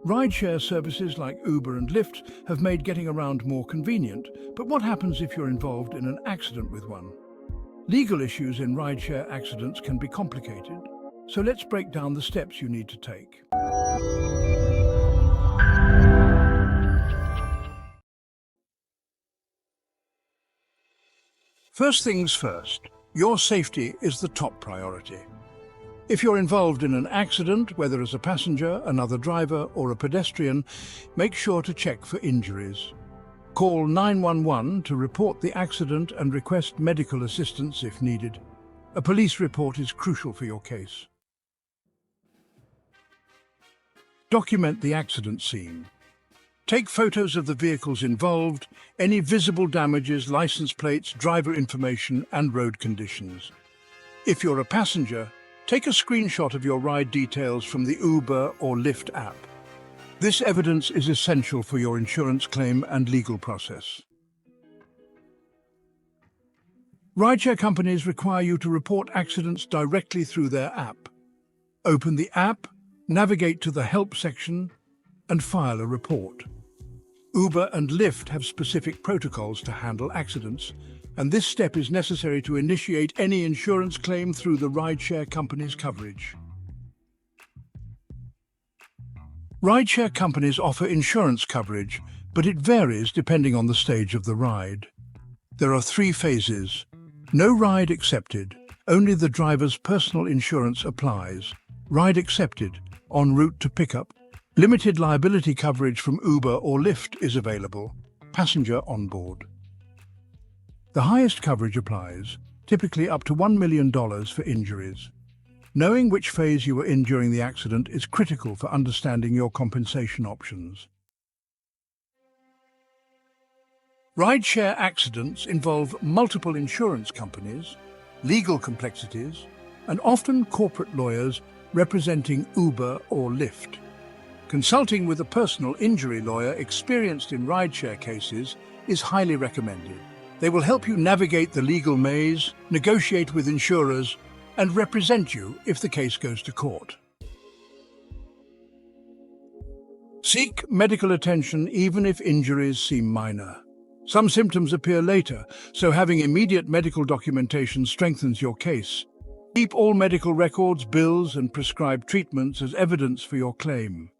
Rideshare services like Uber and Lyft have made getting around more convenient, but what happens if you're involved in an accident with one? Legal issues in rideshare accidents can be complicated, so let's break down the steps you need to take. First things first, your safety is the top priority. If you're involved in an accident, whether as a passenger, another driver, or a pedestrian, make sure to check for injuries. Call 911 to report the accident and request medical assistance if needed. A police report is crucial for your case. Document the accident scene. Take photos of the vehicles involved, any visible damages, license plates, driver information, and road conditions. If you're a passenger, take a screenshot of your ride details from the Uber or Lyft app. This evidence is essential for your insurance claim and legal process. Rideshare companies require you to report accidents directly through their app. Open the app, navigate to the Help section, and file a report. Uber and Lyft have specific protocols to handle accidents, and this step is necessary to initiate any insurance claim through the rideshare company's coverage. Rideshare companies offer insurance coverage, but it varies depending on the stage of the ride. There are 3 phases. No ride accepted, only the driver's personal insurance applies. Ride accepted, en route to pickup. Limited liability coverage from Uber or Lyft is available, passenger on board. The highest coverage applies, typically up to $1 million for injuries. Knowing which phase you were in during the accident is critical for understanding your compensation options. Rideshare accidents involve multiple insurance companies, legal complexities, and often corporate lawyers representing Uber or Lyft. Consulting with a personal injury lawyer experienced in rideshare cases is highly recommended. They will help you navigate the legal maze, negotiate with insurers, and represent you if the case goes to court. Seek medical attention even if injuries seem minor. Some symptoms appear later, so having immediate medical documentation strengthens your case. Keep all medical records, bills, and prescribed treatments as evidence for your claim.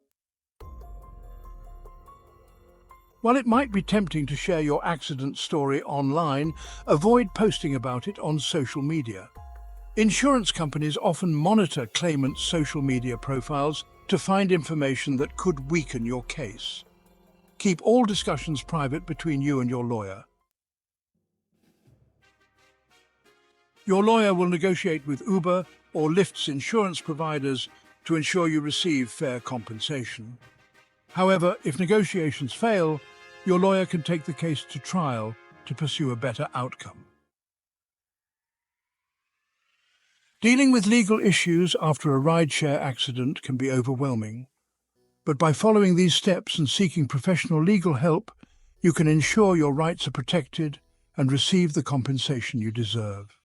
While it might be tempting to share your accident story online, avoid posting about it on social media. Insurance companies often monitor claimants' social media profiles to find information that could weaken your case. Keep all discussions private between you and your lawyer. Your lawyer will negotiate with Uber or Lyft's insurance providers to ensure you receive fair compensation. However, if negotiations fail, your lawyer can take the case to trial to pursue a better outcome. Dealing with legal issues after a rideshare accident can be overwhelming, but by following these steps and seeking professional legal help, you can ensure your rights are protected and receive the compensation you deserve.